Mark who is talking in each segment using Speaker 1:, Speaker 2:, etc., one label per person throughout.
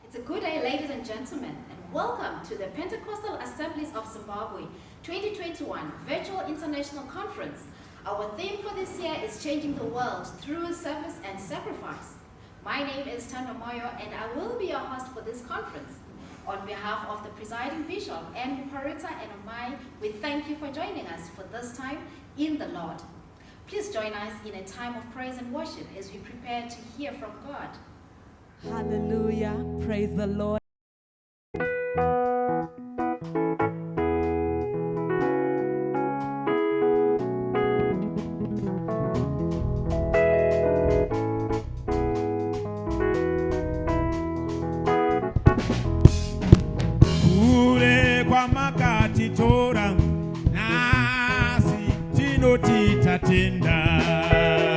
Speaker 1: It's a good day, ladies and gentlemen, and welcome to the Pentecostal Assemblies of Zimbabwe 2021 Virtual International Conference. Our theme for this year is Changing the World Through Service and Sacrifice. My name is Tando Moyo, and I will be your host for this conference. On behalf of the presiding bishop, Andrew Parita, and I, we thank you for joining us for this time in the Lord. Please join us in a time of praise and worship as we prepare to hear from God.
Speaker 2: Hallelujah. Praise the Lord.
Speaker 3: Kure kwa makati tora nasi tinoti tatenda.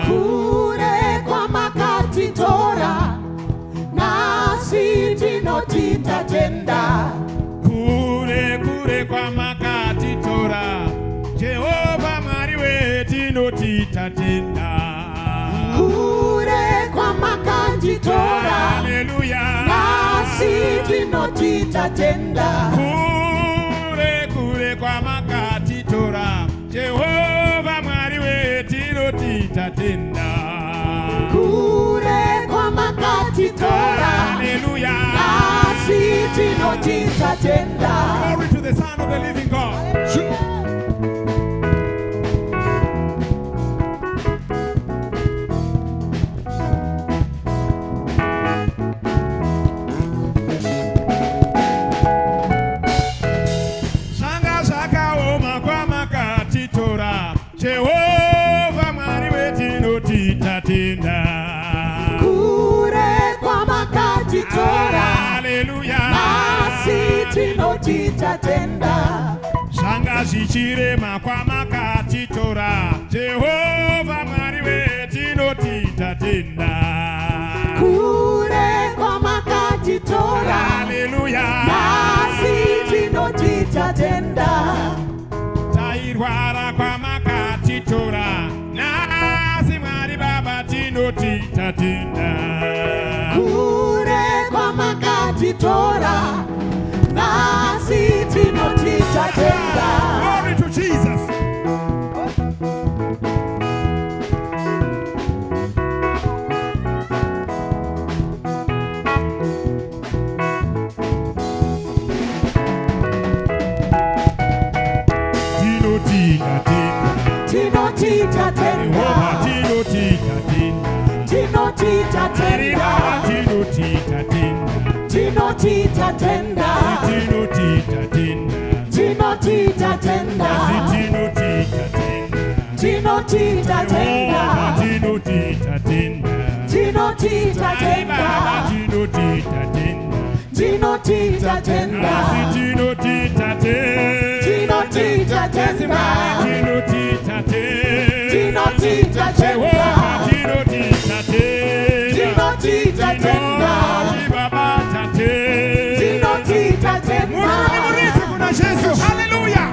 Speaker 4: Kure kwa makati tora nasi tinoti tatenda.
Speaker 3: Kure kwa makati tora Jehova Mwari wetu tinoti tatenda.
Speaker 4: Kure kwa makati tora
Speaker 3: Hallelujah.
Speaker 4: nasi tinoti tatenda.
Speaker 3: Kure kwa makati tora Jehova Mwari wetu tinoti tatenda.
Speaker 4: Kure kwa makati tora
Speaker 3: Hallelujah.
Speaker 4: nasi tinoti tatenda.
Speaker 3: Glory to the Son of the living God. Shanga zvakaoma kwa makati tora Jehova Mwari wetu tinoti tatenda.
Speaker 4: Kure kwa makati tora
Speaker 3: Hallelujah.
Speaker 4: nasi tinoti tatenda.
Speaker 3: Shanga zvichirema kwa makati tora Jehova Mwari wetu tinoti tatenda.
Speaker 4: Kure kwa makati tora
Speaker 3: Hallelujah.
Speaker 4: nasi tinoti tatenda.
Speaker 3: Tairwara kwa makati tora nasi Mwari Baba tinoti tatenda.
Speaker 4: Kure kwa makati tora nasi tinoti tatenda.
Speaker 3: Glory to Jesus. Tinoti tatenda.
Speaker 4: Tinoti tatenda.
Speaker 3: Jehovah tinoti tatenda.
Speaker 4: Tinoti tatenda.
Speaker 3: Tinoti tatenda.
Speaker 4: Tinoti tatenda.
Speaker 3: Tinoti tatenda.
Speaker 4: Tinoti tatenda.
Speaker 3: Tinoti tatenda.
Speaker 4: Tinoti tatenda.
Speaker 3: Tinoti tatenda.
Speaker 4: Tinoti tatenda.
Speaker 3: Tinoti tatenda.
Speaker 4: Tinoti tatenda.
Speaker 3: Tinoti tatenda.
Speaker 4: Tinoti tatenda.
Speaker 3: Tinoti tatenda.
Speaker 4: Tinoti tatenda.
Speaker 3: Tinoti tatenda.
Speaker 4: Tinoti tatenda.
Speaker 3: Baba tatenda.
Speaker 4: Tinoti tatenda.
Speaker 3: Kuna Jesus. Hallelujah.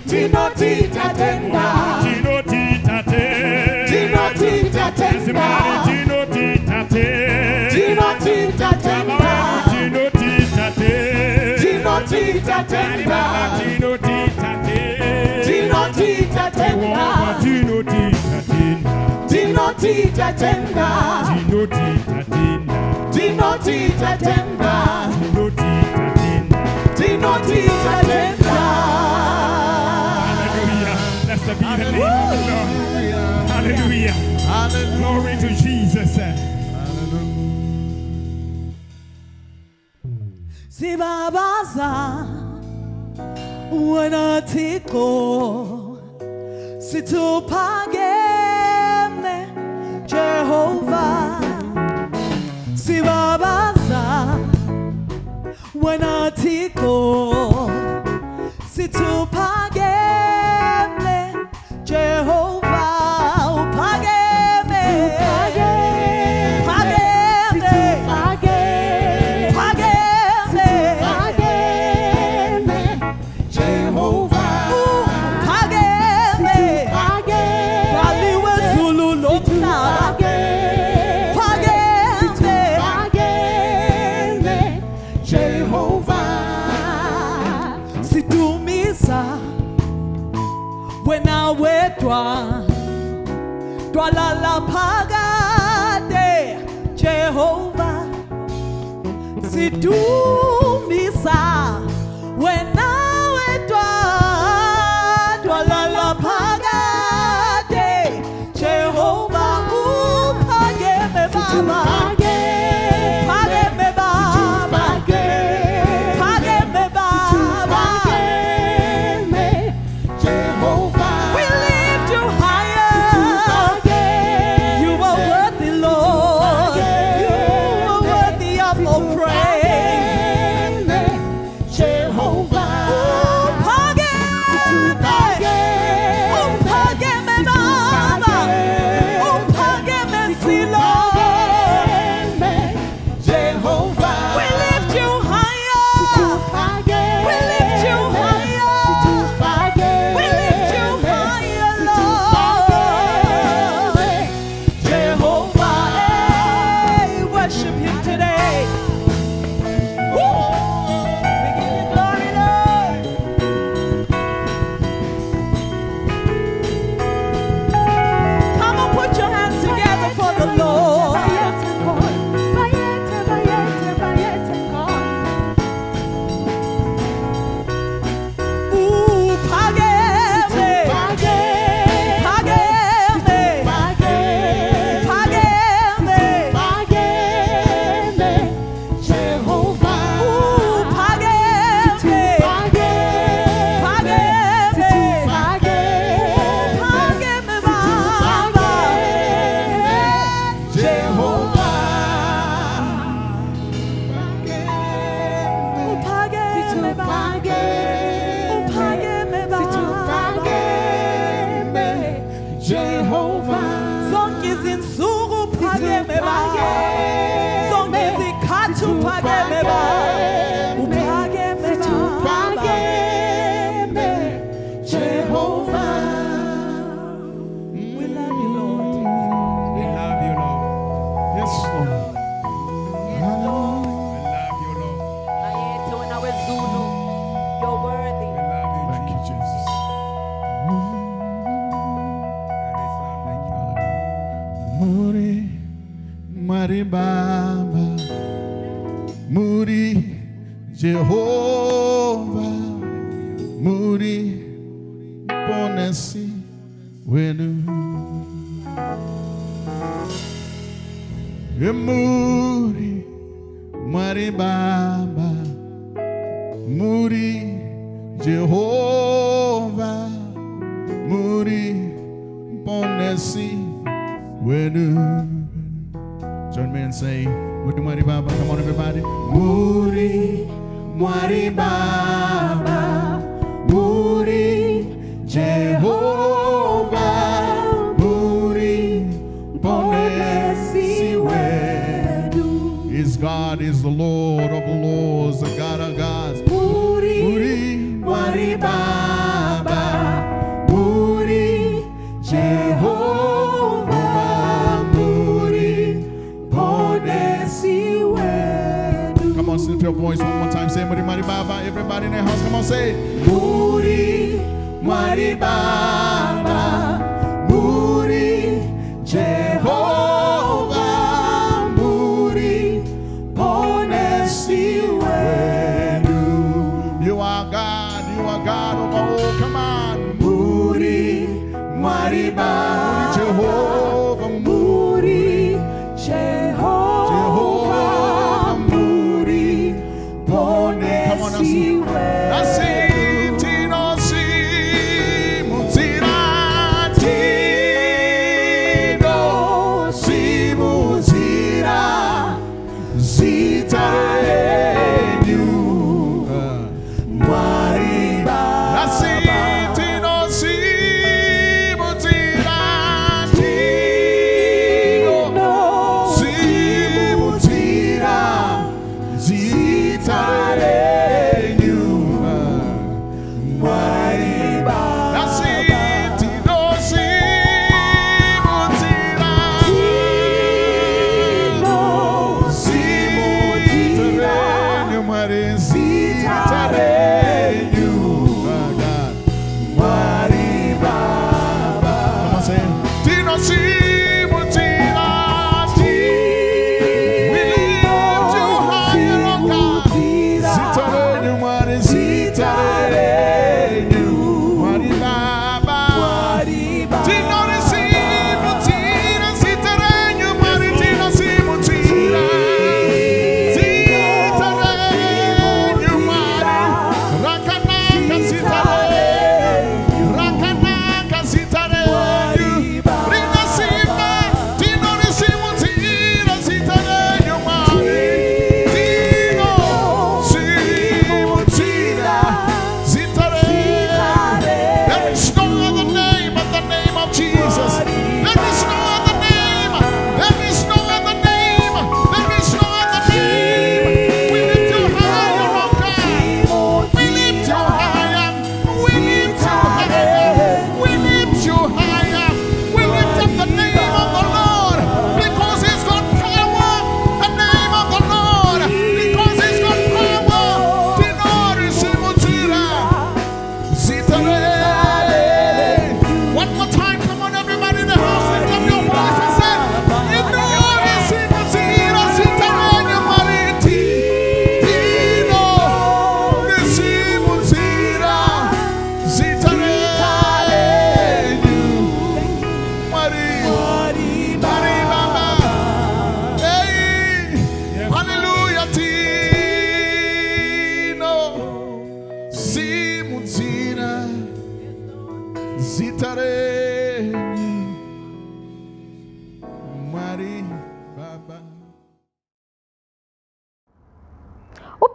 Speaker 4: Tinoti tatenda.
Speaker 3: Tinoti tatenda.
Speaker 4: Tinoti tatenda.
Speaker 3: Tinoti tatenda.
Speaker 4: Tinoti tatenda.
Speaker 3: Tinoti tatenda.
Speaker 4: Tinoti tatenda.
Speaker 3: Tinoti tatenda.
Speaker 4: Tinoti tatenda.
Speaker 3: Tinoti tatenda.
Speaker 4: Tinoti tatenda.
Speaker 3: Tinoti tatenda.
Speaker 4: Tinoti tatenda.
Speaker 3: Tinoti tatenda.
Speaker 4: Tinoti tatenda.
Speaker 3: Hallelujah. Blessed be the name of the Lord. Hallelujah. Glory to Jesus.
Speaker 2: Sibabaza wena Thixo situphakeme Jehova. Sibabaza wena Thixo situphakeme Jehova. Uphakeme. twalala phakade Jehovah sidumisa wena wedwa twalala phakade Jehovah uphakeme baba phakeme baba phakeme baba
Speaker 4: Jehovah.
Speaker 2: we lift you higher you are worthy Lord you are worthy of all praise
Speaker 4: Jehovah.
Speaker 3: Mari Baba, Muri Jehovah, Muri Ponesi Wenu, Muri Mari Baba, Muri Jehovah, Muri Ponesi Wenu. Join me and say, Muri Mwari Baba. Come on, everybody. Muri Mwari Baba, Muri Jehovah, Muri Ponesi Wedu. His God is the Lord of the Lords, the God of gods. Muri Mwari Baba, Muri Jehovah. Come on, sing your voice one more time. Say Muri Mwari Baba. Everybody in the house, come on, say Muri Mwari Baba, Muri Jehovah, Muri Ponesi Wedu. You are God over all. Come on, Muri Mwari Baba, Jehovah, Muri Jehovah.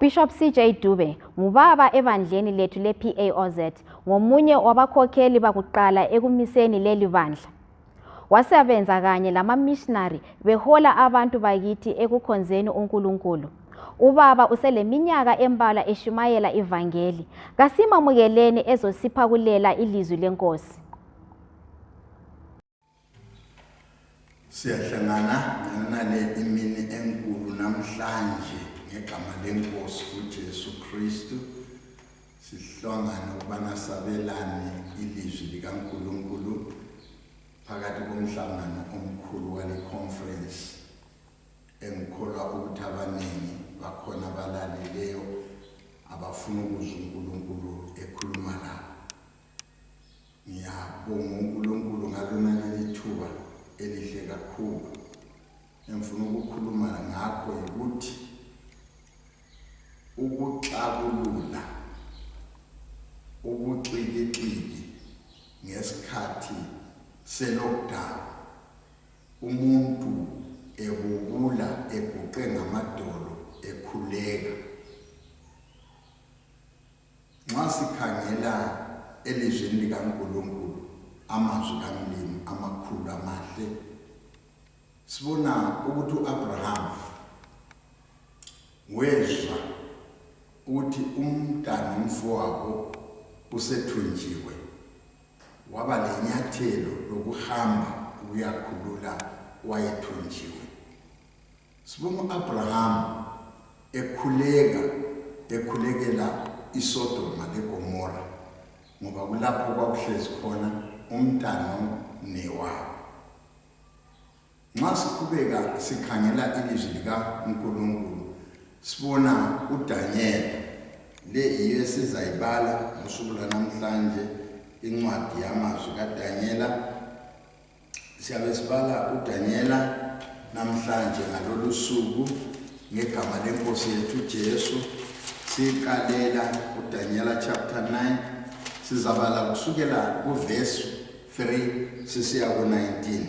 Speaker 1: uBishop CJ Dube ngubaba ebandleni lethu le-PAOZ ngomunye wabakhokheli bakuqala ekumiseni leli bandla. Wasebenza kanye lama-missionary behola abantu bakithi ekukhonzeni uNkulunkulu. Ubaba useleminyaka embalwa eshumayela ivangeli. Kasimamukeleni ezosiphakulela ilizwi lenkosi.
Speaker 5: Siyahlangana nale imini enkulu namhlanje ngegama lenkosi uJesu Kristu. Sihlangana ukubana sabelane ilizwi likaNkulunkulu phakathi komhlangano omkhulu wale conference. Engikholwa ukuthi abaningi bakhona balaleleyo abafuna ukuzwa uNkulunkulu ekhuluma nabo. Ngiyabonga uNkulunkulu ngalona leli thuba elihle kakhulu. Engifuna ukukhuluma ngakho ukuthi ukuxabulula ubuxikixiki ngesikhathi se-lockdown, umuntu ebubula eguqe ngamadolo ekhuleka. Nxa sikhangela elizweni likaNkulunkulu amazwi kaMlimi amakhulu amahle, sibona ukuthi uAbraham wezwa ukuthi umntana umfowabo usethunjiwe, waba lenyathelo lokuhamba ukuyakhulula wayethunjiwe. Sibona uAbraham ekhulekela iSodoma leGomora ngoba kulapho kwakuhlezi khona umntana newabo. Nxa siqhubeka sikhangela ilizwi likaNkulunkulu sibona uDaniel, le yiyo esizayibala ngosuku lwanamhlanje incwadi yamazwi kaDaniela. Siyabe sibala uDaniela namhlanje ngalolu suku ngegama lenkosi yethu Jesu. Siqalela uDaniela chapter 9, sizabala kusukela kuverse 3 sisiya ku-19.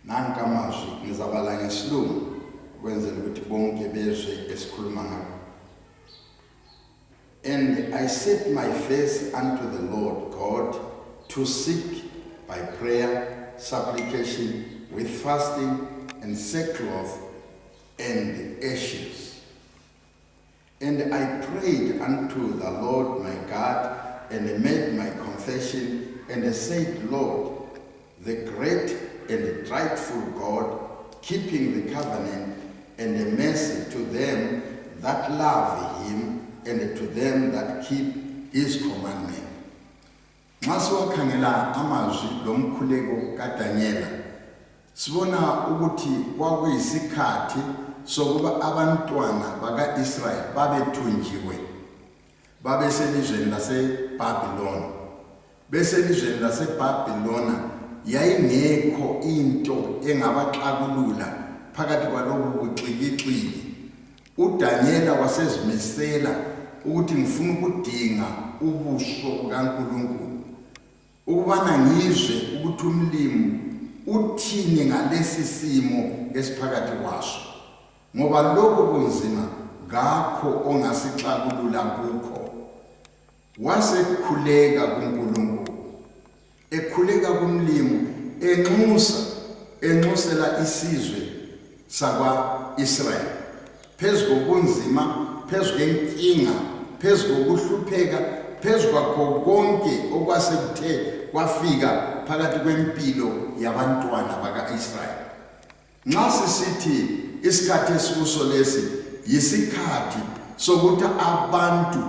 Speaker 5: Nanka amazwi ngizabala ngesilungu ukwenzela ukuthi bonke bezwe esikhuluma ngakho. And I set my face unto the Lord God to seek by prayer, supplication, with fasting and sackcloth and ashes. And I prayed unto the Lord my God, and made my confession, and said, Lord, the great and the dreadful God, keeping the covenant and the mercy to them that love him, and to them that keep his commandment. nxa siwakhangela amazwi lomkhuleko kaDaniela sibona ukuthi kwakuyisikhathi sokuba abantwana baka-Israyeli babethunjiwe babeselizweni laseBhabhiloni. Beselizweni laseBhabhilona yayingekho into engabaxakulula phakathi kwalobu buxikixiki. uDaniela wasezimisela ukuthi ngifuna ukudinga ubuso bukaNkulunkulu ukubana ngizwe ukuthi umlimi uthini ngalesi simo esiphakathi kwaso, ngoba lokho kunzima ngakho ongasixakulula kukho. Wasekhuleka kuNkulunkulu, ekhuleka kumlimi, enxusela isizwe sakwa-Israyeli phezu kobunzima, phezu kwenkinga, phezu kokuhlupheka, phezu kwakho konke okwasekuthe kwafika phakathi kwempilo yabantwana baka-Israyeli. Nxa sisithi isikhathi esikuso lesi yisikhathi sokuthi abantu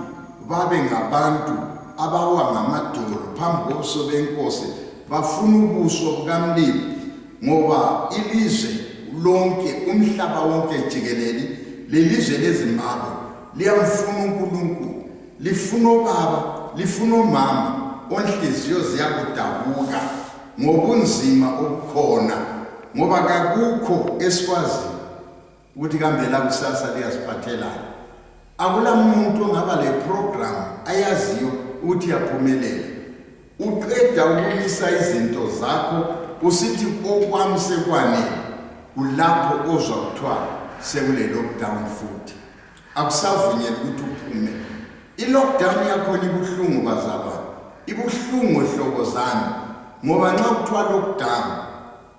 Speaker 5: babe ngabantu abawa ngamadolo phambi kobuso benkosi bafuna ubuso bukamlimi, ngoba ilizwe lonke, umhlaba wonke jikelele, lelizwe leZimbabwe liyamfuna uNkulunkulu, lifuna obaba, lifuna omama onhliziyo ziyakudabuka ngobunzima obukhona, ngoba kakukho esikwazi ukuthi kambe la kusasa liyasiphathelana. Akula muntu ongaba le program ayaziyo ukuthi yaphumelela. Uqeda ukumisa izinto zakho usithi okwami sekwanele, kulapho ozwa kuthiwa sekule lockdown futhi. Akusavunyelwa ukuthi uphume. I-lockdown yakhona ibuhlungu bazalwane, ibuhlungu hlobo zami, ngoba nxa kuthiwa lockdown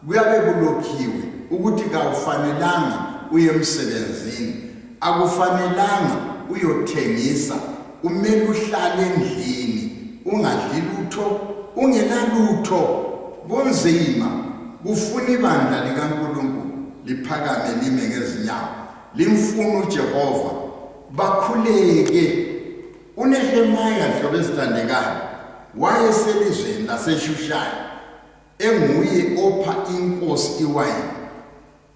Speaker 5: kuyabe kulokhiwe ukuthi kawufanelanga uye emsebenzini, akufanelanga uyothengisa, umele uhlale endlini ungadli lutho, ungenalutho. Kunzima, kufuna ibandla likaNkulunkulu liphakame lime ngezinyawo, limfuna uJehova, bakhuleke. uNehemaya hlobo ezithandekayo wayeselizweni laseShushani, enguye opha inkosi iwayini.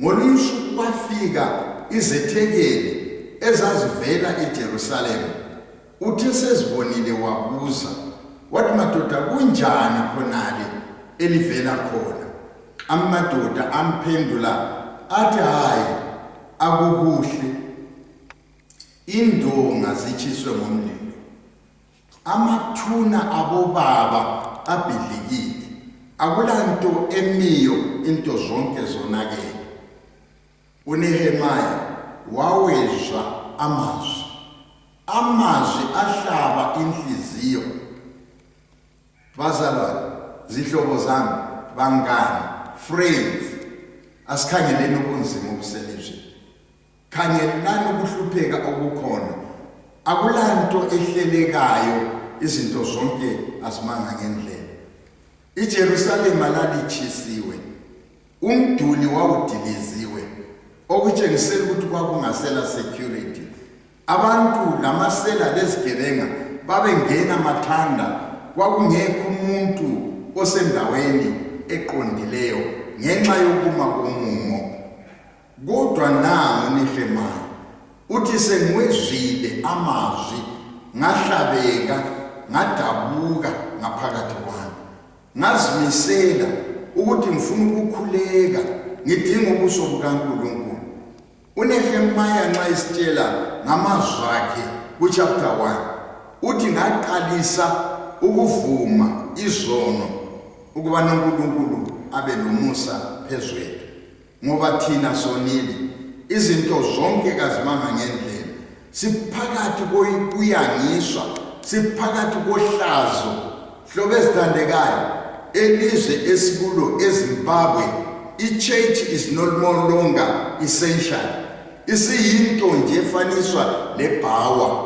Speaker 5: Ngolunye usuku kwafika izethekeli ezazivela eJerusalema. Uthe sezibonile wabuza, wathi madoda kunjani khonale elivela khona? Amadoda amphendula athi hayi, akukuhle, indonga zitshiswe ngomlilo, amathuna abobaba abhidlikile, akulanto emiyo, into zonke zonakele. uNehemaya wawezwa amazwi ahlaba inhliziyo. Bazalwane, zihlobo zami, bangani, friends, asikhangeleni ubunzima obuselizweni, khangelani ukuhlupheka okukhona. Akulanto ehlelekayo, izinto zonke azimanga ngendlela. iJerusalema lalitshisiwe, umduli wawudiliziwe, okutshengisela ukuthi kwakungasela security. Abantu lamasela lezigebenga babengena mathanda, kwakungekho umuntu osendaweni eqondileyo ngenxa yokuma komumo. Kodwa nangu uNehemaya uthi sengiwezwile amazwi, ngahlabeka, ngadabuka ngaphakathi kwami, ngazimisela ukuthi ngifuna ukukhuleka, ngidinga ubuso bukaNkulunkulu. uNehemaya nxa isitshela ngamazwi akhe kuchapter 1 uthi ngaqalisa ukuvuma izono ukuba uNkulunkulu abe nomusa phezwethu, ngoba thina sonile, izinto zonke kazimanga ngendlela, siphakathi kokuyangiswa, siphakathi kohlazo. Hlobo ezithandekayo, elizwe esikulo eZimbabwe, ichurch is no more longer essential. Isiyinto nje efaniswa lebhawa,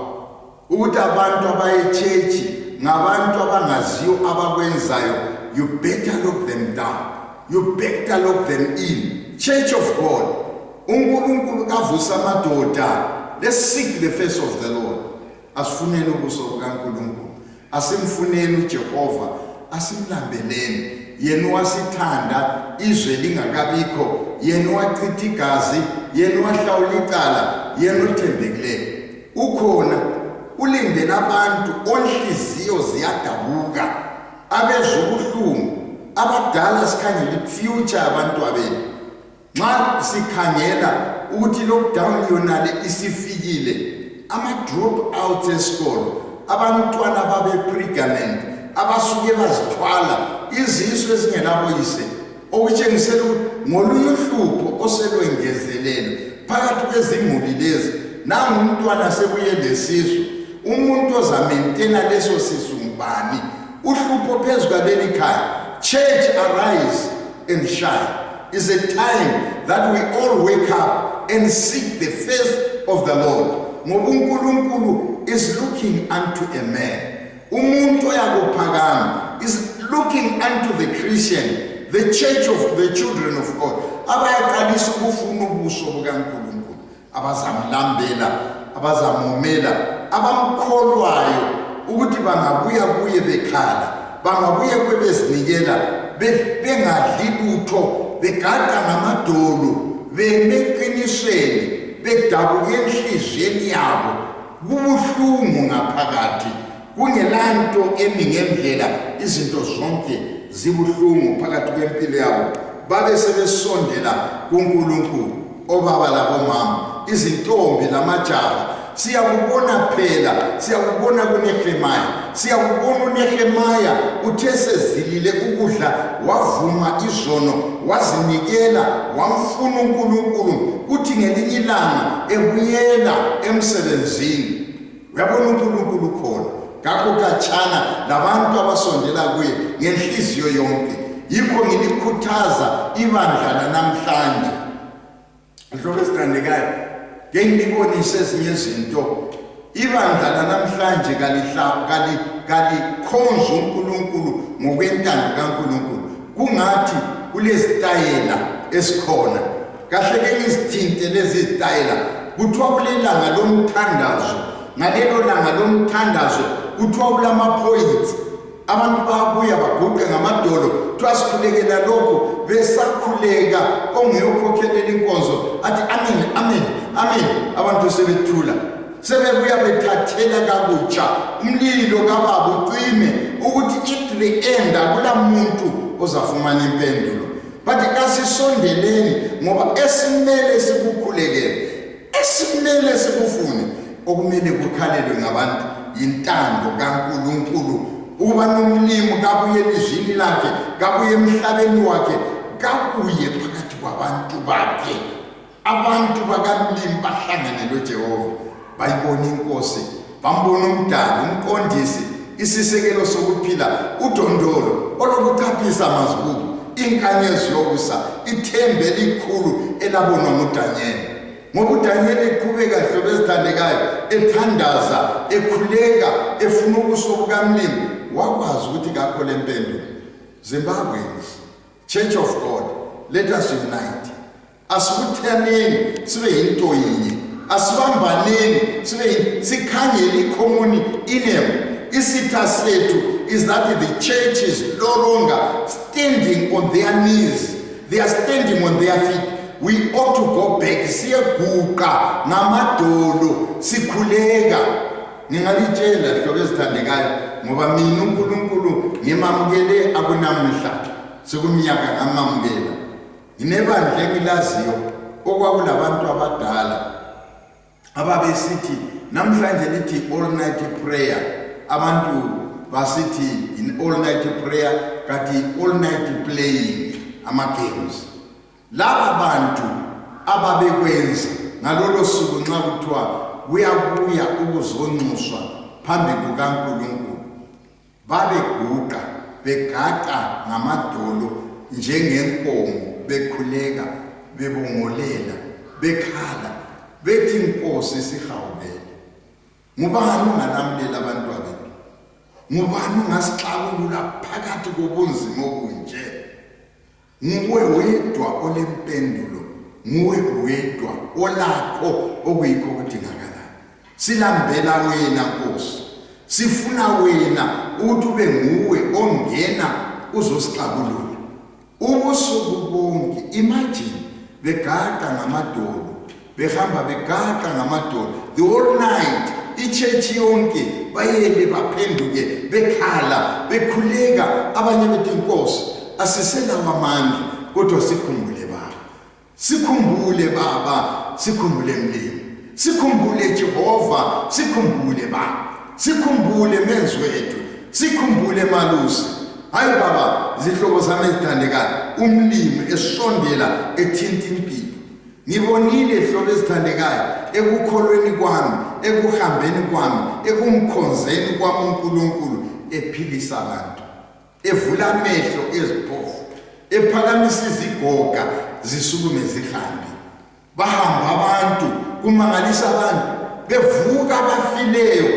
Speaker 5: ukuthi abantu abaye-church ngabantu abangaziyo abakwenzayo. You better look them down, you better look them in. Church of God, uNkulunkulu kavusa amadoda. Let's seek the face of the Lord. Asifuneni ubuso bukaNkulunkulu, asimfuneni uJehova, asimlambeleni. Yena wasithanda izwe lingakabikho, yena wachitha igazi, yena wahlawula icala, yena othembekileyo. Ukhona ulindele abantu onhliziyo ziyadabuka, abezobuhlungu, abadala sikhangela ifuture abantu abethu. Nxa sikhangela ukuthi lockdown yonale isifikile, ama-drop out esikolo, abantwana babe pregnant, abasuke bazithwala, izizwe ezingenaboyise, okutshengisela ukuthi ngolunye uhlupho oselwengezelelo phakathi kwezimuli lezi. Nangu umntwana sebuye lesizwe, umuntu ozamaintena leso sisu ngubani? Uhlupho phezu kwaleli khaya. Church, arise and shine. Is a time that we all wake up and seek the face of the Lord. Ngoba uNkulunkulu is looking unto a man. Umuntu oyakuphakama is looking unto the Christian, the church of the children of God. Abayaqalisa ukufuna ubuso bukaNkulunkulu, abazamlambela, abazamomela, abamkholwayo ukuthi bangabuya kuye bekhala, bangabuye kwebezinikela, bengadli lutho, begada ngamadolo, bemeqinisweni, bedabuke enhliziyweni yabo, kubuhlungu ngaphakathi, kungelanto emi ngendlela, izinto zonke zibuhlungu phakathi kwempilo yabo. Babe sebesondela kuNkulunkulu, obaba labomama, izintombi lamajaha. Siyakubona phela, siyakubona kuNehemaya, siyakubona uNehemaya uthe sezilile ukudla, wavuma izono, wazinikela, wamfuna uNkulunkulu, kuthi ngelinye ilanga ebuyela emsebenzini. Uyabona uNkulunkulu khona, ngakho katshana labantu abasondela kuye ngenhliziyo yonke. Yikho ngilikhuthaza ibandla lanamhlanje. Mhlobo esithandekayo, ngengibonise ezinye izinto. Ibandla lanamhlanje kalikhonza uNkulunkulu ngokwentando kaNkulunkulu. Kungathi kulezitayela esikhona. Kahle ke ngizithinte lezi zitayela. Kuthiwa kulelanga lomthandazo. Ngalelo langa lomthandazo kuthiwa kulamaphoyinti. Abantu babuya baguqe ngamadolo, twasikhulekela lokho, besakhuleka ongeyokhokhelela inkonzo athi amen, amen, amen. Abantu sebethula, sebebuya bethathela kabutsha umlilo kababa ucime ukuthi at the end akula muntu ozafumana impendulo. Bathi kasisondeleni ngoba esimele sikukhulekele, esimele sikufune, okumele kukhalelwe ngabantu intando kaNkulunkulu. Uba nomlimo kabuye elizwini lakhe, kabuye emhlabeni wakhe, kabuye phakathi kwabantu bakhe. Abantu bakamlimi bahlangane noJehova, bayibona inkosi, bambona umdali, umqondisi, isisekelo sokuphila, udondolo olokuchaphisa amazibuko, inkanyezi yokusa, ithembe elikhulu elabonwa nguDanyeli. Ngoba uDanyeli eqhubeka hlobo ezithandekayo, ethandaza, ekhuleka, efuna ubuso bukamlimi, wakwazi ukuthi kakho lempendulo. Zimbabweans, Church of God, let us unite. Asibuthaneni sibe yinto yinye, asibambaneni sibe sikhangele icommon enemy. Isitha sethu is that the church is no longer standing on their knees, they are standing on their feet. We ought to go back, siyeguqa ngamadolo, sikhuleka. Ngingalitshela hlobo ezithandekayo ngoba mina uNkulunkulu ngimamukele akunamuhla, sekuminyaka ngamamukela. Nginebandla engilaziyo okwakulabantu abadala ababesithi namhlanje lithi all night prayer. Abantu basithi in all night prayer kati all night playing ama-games. Laba bantu ababekwenza ngalolo suku nxa kuthiwa kuyabuya ukuzonxuswa phambi kukaNkulunkulu, babeguqa begaqa ngamadolo njengenkomo, bekhuleka, bebongolela, bekhala, bethi inkosi sihawukele. Ngubani ungalamulela abantwabethu? Ngubani ungasixakulula phakathi kobunzima obunje? Nguwe wedwa olempendulo, nguwe wedwa olakho okuyikho kudingakala. Silambela wena Nkosi, sifuna wena ukuthi ube nguwe ongena uzosixabulula. Ubusuku bonke imagine begaqa ngamadolo, behamba begaqa ngamadolo the whole night. Ichurch yonke bayele baphenduke bekhala bekhuleka, abanye bethi Nkosi asiselawo amandla kodwa sikhumbule Baba, sikhumbule Baba, sikhumbule Mlimi, sikhumbule Jehova, sikhumbule Baba, sikhumbule menzi wethu, sikhumbule Malusi. Hayi Baba, zihlobo zami ezithandekayo, umlimi esondela ethinta impilo. Ngibonile ihlobo ezithandekayo ekukholweni kwami, ekuhambeni kwami, ekumkhonzeni kwami uNkulunkulu, ephilisa abantu, evula amehlo eziphofu, ephakamisa izigoga zisukume zihambe. Bahamba abantu, kumangalisa abantu, bevuka abafileyo,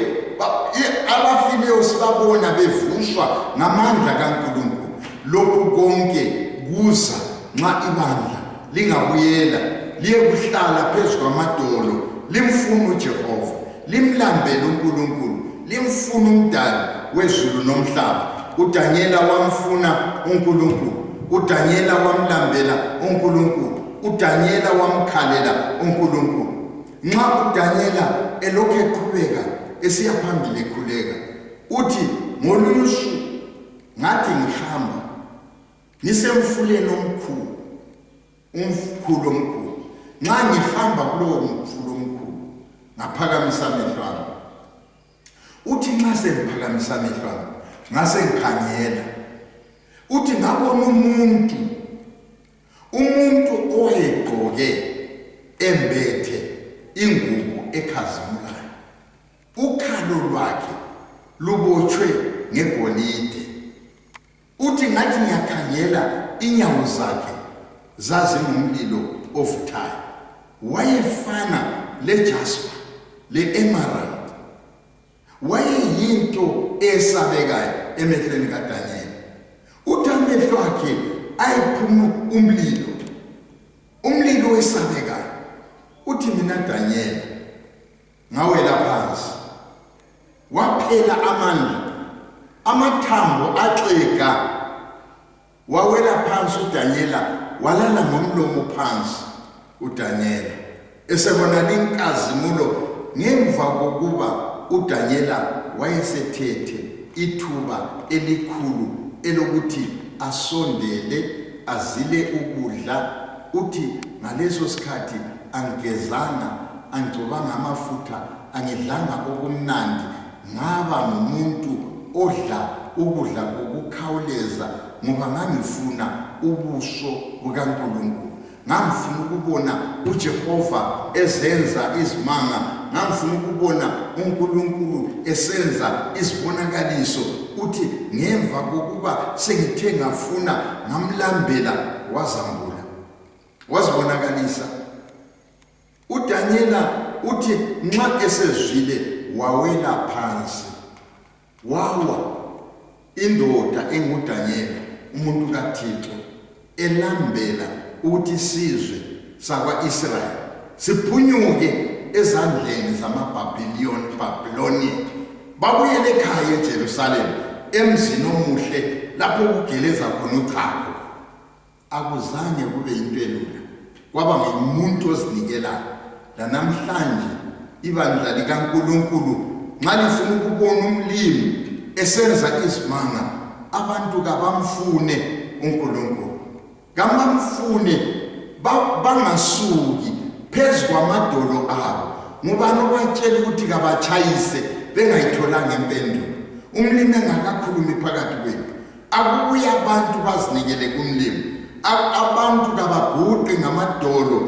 Speaker 5: abafileyo sibabona bevuswa ngamandla kaNkulunkulu. Lokhu konke kuza nxa ibandla lingabuyela liye kuhlala phezu kwamadolo, limfuna uJehova, limlambele uNkulunkulu, limfuna umdali wezulu nomhlaba. uDaniela wamfuna uNkulunkulu, uDaniela wamlambela uNkulunkulu, uDaniela wamkhalela uNkulunkulu. Nxa uDaniela elokhu eqhubeka esiya phambili ekhuleka, uthi ngolunye usuku ngathi ngihamba ngisemfuleni omkhulu, umfula omkhulu. Nxa ngihamba kulowo mfula omkhulu ngaphakamisa amehlo ami, uthi nxa sengiphakamisa amehlo ami ngase ngikhangela, uthi ngabona umuntu owayegqoke embethe ingubo ekhazimulayo, ukhalo lwakhe lubotshwe ngegolide. Uthi ngathi ngiyakhangela inyawo zakhe zazingumlilo ovuthayo, wayefana lejaspa le-emerald, wayeyinto esabekayo emehlweni kaDaniel. Uthi amehlo akhe ayephuma umlilo wesabekayo. Uthi mina Daniel ngawela phansi, waphela amandla, amathambo axega, wawela phansi uDaniela, walala ngomlomo phansi uDaniela, esebona inkazimulo ngemva kokuba uDaniela wayesethethe ithuba elikhulu elokuthi asondele azile ukudla. Uthi ngaleso sikhathi angigezanga, angigcobanga amafutha, angidlanga okumnandi, ngaba ngumuntu odla ukudla kokukhawuleza ngoba ngangifuna ubuso bukaNkulunkulu. Ngangifuna ukubona uJehova ezenza izimanga, ngangifuna ukubona uNkulunkulu esenza izibonakaliso. Uthi ngemva kokuba sengithe ngafuna ngamlambela, wazambula, wazibonakalisa. uDaniela uthi nxa esezwile wawela phansi, wawa indoda enguDaniela umuntu kaThixo, elambela ukuthi isizwe sakwa-Israyeli siphunyuke ezandleni zamaBhabhiloni, babuyele ekhaya eJerusalema, emzini omuhle lapho kugeleza khona uchago. Akuzange kube into elula, kwaba ngumuntu ozinikelayo. Lanamhlanje ibandla likaNkulunkulu nxa lifuna ukubona umlimi esenza izimanga, abantu kabamfune uNkulunkulu, kabamfune, bangasuki phezu kwamadolo abo. Ngubani obatshela ukuthi kabatshayise bengayitholanga impendulo? Umlimi engakakhulumi phakathi kwethu, akubuye abantu bazinikele kumlimi, abantu kabaguqe ngamadolo,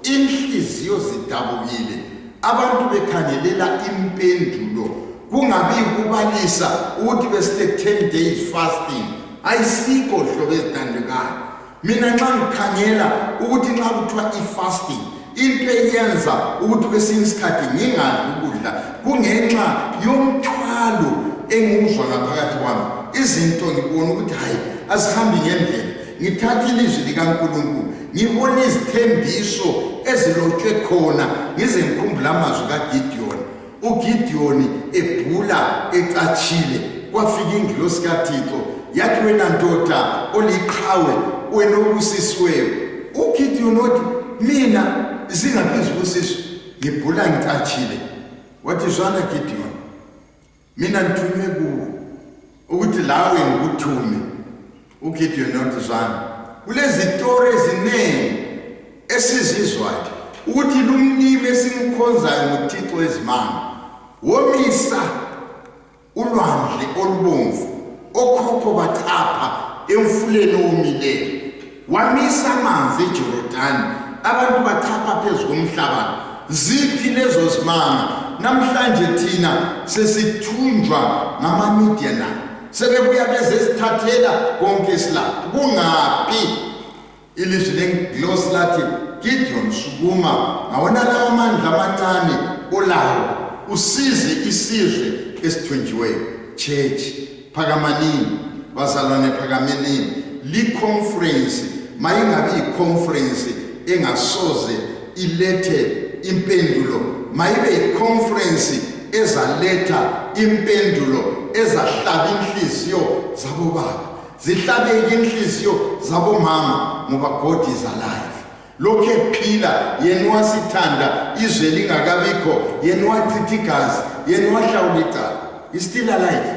Speaker 5: inhliziyo zidabukile, abantu bekhangelela impendulo, kungabi kubalisa ukuthi besile 10 days fasting. Ayisikho hlobo ezithandekayo. Mina nxa ngikhangela ukuthi nxa kuthiwa i-fasting, into eyenza ukuthi kwesinye isikhathi ngingadli ukudla kungenxa yomthwalo enguzwa ngaphakathi kwami. Izinto ngibona ukuthi hayi azihambi ngendlela. Ngithatha ilizwi likaNkulunkulu, ngibona izithembiso ezilotshwe khona, ngize ngikhumbula amazwi kaGidiyoni. uGidiyoni ebhula ecatshile, kwafika ingilosi kaThixo yathi wena ndoda oliqhawe wena obusisiweyo uGideon uthi mina zingaphezu kusisi ngibhula ngicatshile wathi zwana Gideon mina ngithunywe kuwe ukuthi lawe ngikuthume uGideon uthi zwana kulezi story eziningi esizizwayo ukuthi lumlimi esimkhonzayo ngoThixo wezimanga womisa ulwandle olubomvu okhokho bachapha emfuleni omileyo wamisa amanzi eJordani abantu bachapha phezu komhlaba ziphi lezo zimanga namhlanje thina sesithunjwa ngamaMidian sebebuya bezesithathela konke silapho kungaphi ilizwi lengilosi lathi Gideon sukuma ngawona lawo amandla amancane olawo usize isizwe esithunjiweyo church phakamanini bazalwane phakamenini li-conference mayingabe i-conference engasoze ilethe impendulo mayibe i-conference ezaletha impendulo ezahlaba inhliziyo zabo baba zihlabeke inhliziyo zabo mama ngoba God is alive lokhe phila yena wasithanda izwe lingakabikho yena wachitha igazi yena wahlawula icala is still alive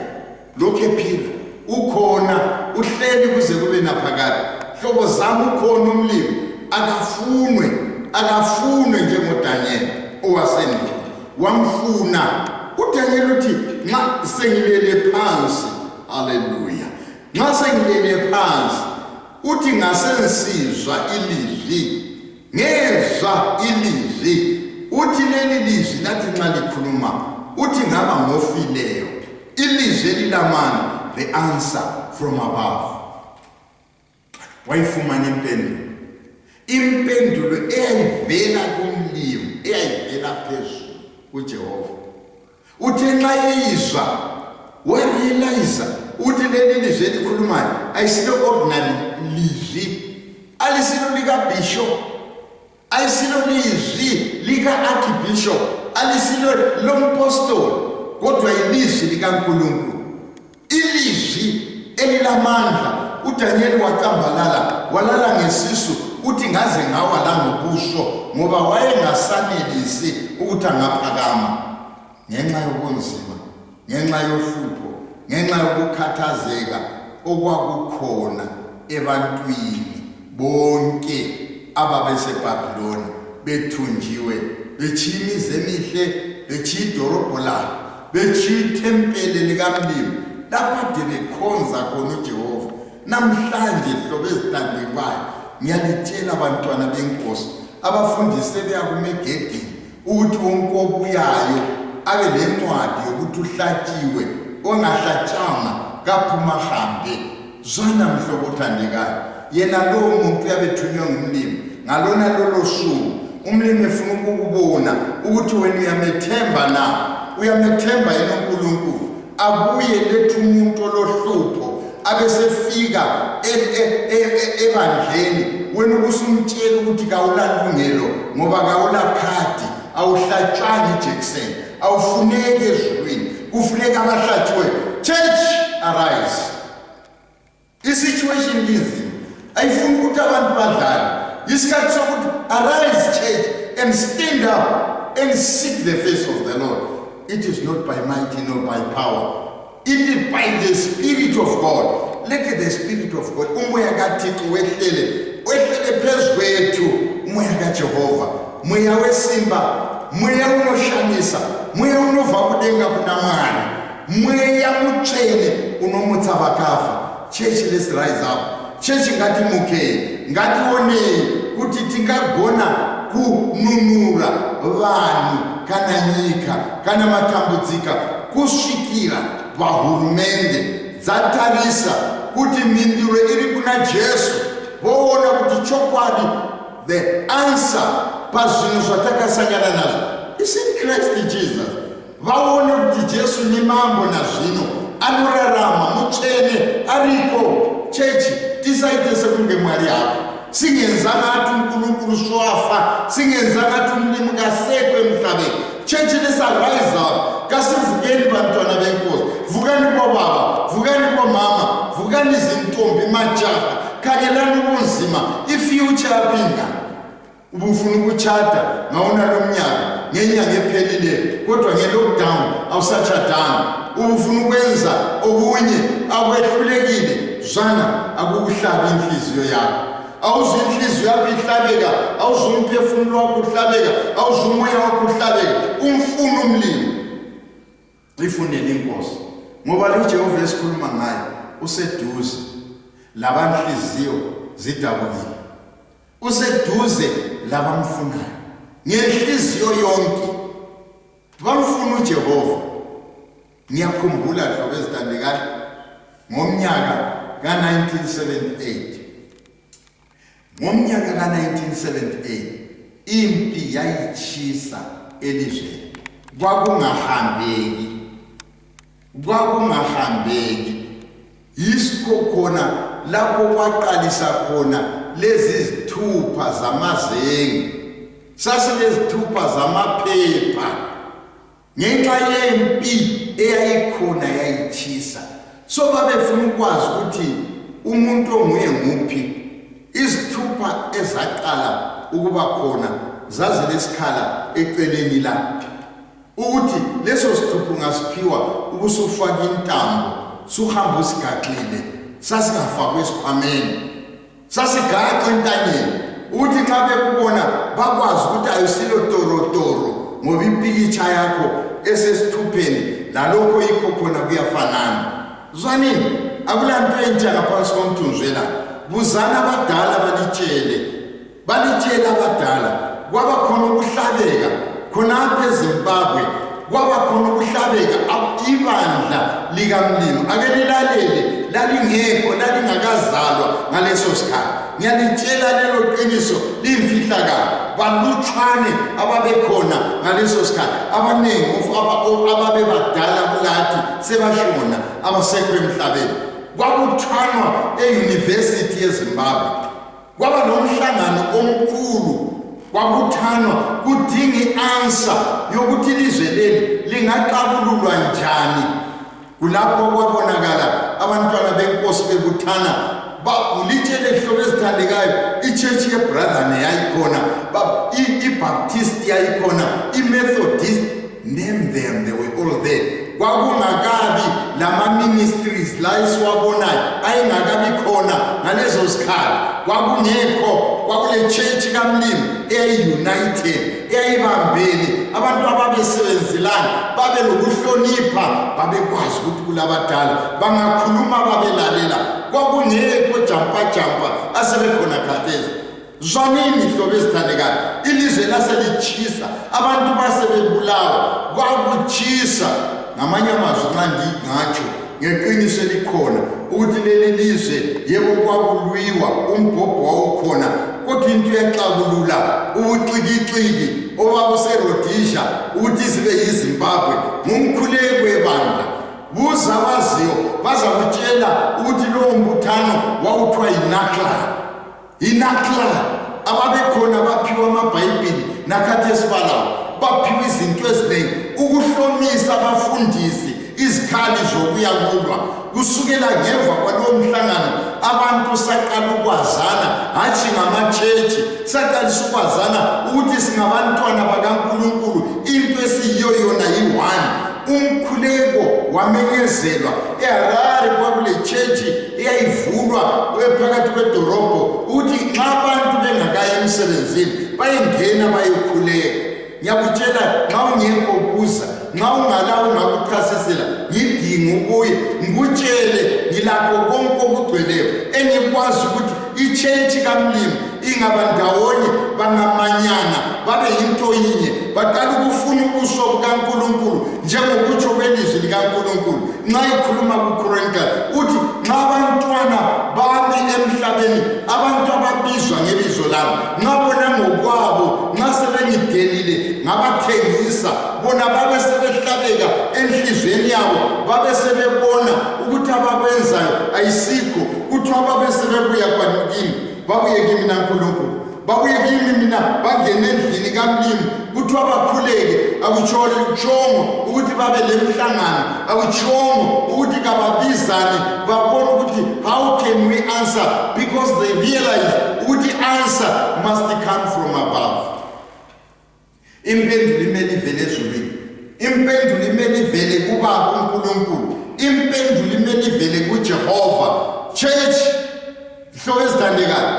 Speaker 5: lokhe phila ukhona uhleli kuze kube naphakade hlobo zami ukhona umlimi akafunwe njengoDaniel owasendulo wamfuna uDaniel uthi nxa sengilele phansi haleluya nxa sengilele phansi uthi ngasensizwa ilizwi ngezwa ilizwi uthi leli lizwi lathi nxa likhuluma uthi ngaba ngofileyo ilizwi elilamana the answer from above wayifumana impendulo eyayivela kumlimi eyayivela phezulu kuJehova uthe nxa eyizwa warealize uthi leli lizwi elikhulumayo ayisilo ordinary lizwi alisilo lika bishop ayisilo lizwi lika archbishop alisilo lompostoli kodwa ilizwi likaNkulunkulu ilizwi elilamandla uDaniel wacambalala walala ngesisu uthi ngaze ngawa la ngobuso ngoba wayengasanelisi ukuthi angaphakama ngenxa yobunzima ngenxa yohlupho ngenxa yokukhathazeka okwakukhona ebantwini bonke ababeseBhabhiloni bethunjiwe bechimize emihle bechidorobho labo bechithempele likamlimi lapha bekhonza khona uJehova namhlanje hlobo ezithandekayo ngiyalitshela abantwana benkosi abafundisi beyakumegedini ukuthi wonke obuyayo abe lencwadi yokuthi uhlatshiwe ongahlatshanga kaphuma hambe zwana mhlobo othandekayo yena lo muntu uyabethunywa ngumlimi ngalona lolo suku umlimi efuna ukubona ukuthi wena uyamethemba na uyamethemba yena uNkulunkulu abuye lethu umuntu olohlupho abesefika ebandleni wena ubusumtshela ukuthi kawulalungelo ngoba kawulakhadi awuhlatshwanga ijekiseni awufuneki ezulwini kufuneka abahlatshiwe church arise isituation ngizi ayifuni ukuthi abantu badlale isikhathi sokuthi arise church and stand up and seek the face of the Lord. It is not by might nor by power. It is by the Spirit of God. Let the Spirit of God. Umoya kaThixo wehlele phezu kwethu. Umoya kaJehova. Moya wesimba. Moya unoshamisa. Moya unova kudenga kunamani. Moya mutshele unomutsa bakafa. Church, let's rise up. Church ngati muke. Ngati one kuti tingagona kununura vanhu kana nyika kana matambudzika kusvikira vahurumende dzatarisa kuti mindiro iri kuna Jesu voona kuti chokwadi the answer pazvinhu zvatakasangana nazvo is in Christ Jesus vaone kuti Jesu ni mambo nazvino anorarama mutsvene ariko chechi tisaite sekunge Mwari hapo singenzanga ati uNkulunkulu swafa singenzanga ati umlimi kasekwe emhlabeni church let's rise up kasivukeni bantwana benkosi, vukani bobaba, vukani bomama, vukani izintombi majaha, khangelani ubunzima, ifuture yaphinda. Ubufuna ukuchata ngawona lo mnyaka ngenyanga ephelileyo kodwa nge-lockdown awusatshadanga, ubufuna ukwenza okunye akwehlulekile, zwana akukuhlabi inhliziyo yakho. Awuzwe inhliziyo yakho ihlabeka, awuzwe umphefumulo wakho uhlabeka, awuzwe umoya wakho uhlabeka, umfuna umlilo. Ifunele inkosi ngoba lo Jehova esikhuluma ngaye useduze, labanhliziyo zidabukile, useduze labamfunayo ngenhliziyo yonke bamfuna uJehova. Ngiyakhumbula hlobo ezithandekayo ngomnyaka ka-1978, ngomnyaka ka-1978 impi yayitshisa elizweni, kwakungahambeki. Yisikho khona lapho kwaqalisa khona lezi zithupha zamazenge, sasilezithupha zamaphepha ngenxa yempi eyayikhona yayitshisa. So babefuna ukwazi ukuthi umuntu onguye nguphi. Izithupha ezaqala ukuba khona zazilesikhala eceleni lapha, ukuthi leso sithupha ungasiphiwa ubusufaka intambo suhamba usigaxile, sasingafakwe esikhwameni, sasigaxa entanyeni, ukuthi nxa bekubona bakwazi ukuthi ayisilo torotoro ngoba impikitsha yakho esesithupheni lalokho yikho khona kuyafanana. Zwanini, akulanto entsha ngaphansi komthunzwela. Buzana abadala balitshele abadala. Kwaba khona ukuhlabeka khonapha eZimbabwe, kwaba khona ukuhlabeka ibandla likaMlimi ake lilalele, lalingekho, lalingakazalwa ngaleso sikhathi. Ngiyalitshela lelo qiniso limfihlakalo, balutshwane ababekhona ngaleso sikhathi, abaningi ababebadala kulathi sebashona abasekho emhlabeni. Kwakuthanwa e-University yeZimbabwe, kwaba nomhlangano omkhulu, kwakuthanwa kudinga i-answer yokuthi ilizwe leli lingaqabululwa njani. Kulapho kwabonakala abantwana benkosi bebuthana, ulitshele hlobo ezithandekayo, ichurch yeBrotherhood yayikhona, iBaptist yayikhona, iMethodist, name them, they were all there. Kwakungakabi lama-ministries la esiwabonayo ayengakabi khona ngalezo sikhathi. Kwakungekho, kwakule church kaMlimi eyayi-united, eyayibambene, abantu ababesebenzelana, babe nokuhlonipha, babekwazi ukuthi kulabadala bangakhuluma babelalela. Kwakungekho jampa asebekhona khathesi. Zwanini hlobo ezithandekayo, ilizwe laselitshisa, abantu basebebulawa, kwakutshisa. Ngamanye amazwi nxa ngingatsho ngeqiniso elikhona ukuthi leli lizwe yebo kwakulwiwa, umbhobho wawukhona, kodwa into yaxabulula ubuxikixiki obabuseRhodesia ukuthi sibe yiZimbabwe ngumkhuleko webandla. Buza abaziyo bazakutshela ukuthi lowo mbuthano wawuthiwa iNACLA. Ababekhona baphiwa amabhayibhili nakhathesi balawo, baphiwa izinto eziningi ukuhlomisa abafundisi izikhali zokuya kulwa. Kusukela ngemva kwalowo mhlangano abantu saqala ukwazana, hatshi ngamachechi, saqalisa ukwazana ukuthi singabantwana bakaNkulunkulu, into esiyiyo yona yi-one. Umkhuleko wamenyezelwa eHarare, kwakule chechi eyayivulwa phakathi kwedorobho ukuthi nxa abantu bengakayi emsebenzini bayengena bayokhuleka. Ngiyakutshela nxa ungekho kuza, nxa ungalawo ungakuchasisela, ngidinga ukuye ngikutshele ngilakho konke okugcweleyo engikwazi ukuthi ichechi kaMlimi ingaba ndawonye, bangamanyana, babe yinto yinye, baqala ukufuna ubuso bukaNkulunkulu njengokutsho kwelizwi likaNkulunkulu. Nxa ikhuluma kuChronicles uthi nxa abantwana bami emhlabeni, abantu ababizwa ngebizo lami, nxa bona ngokwabo, nxa sebengidelile ngabathengisa, bona babe sebehlabeka enhlizweni yabo, babe sebebona ukuthi abakwenzayo ayisikho, kuthiwa babe sebebuya kimi, babuye kimi naNkulunkulu, babuye kimi mina, bangene endlini kaMlimi, kuthi ukuthi abakhuleke akuchongo ukuthi babe lemhlangano akuchongo ukuthi kababizane babone ukuthi how can we answer, because they realize ukuthi answer must come from above. Impendulo imele ivele ezulwini, impendulo imele ivele kuBaba uNkulunkulu, impendulo imele ivele kuJehova. Church, hlobo ezithandekayo,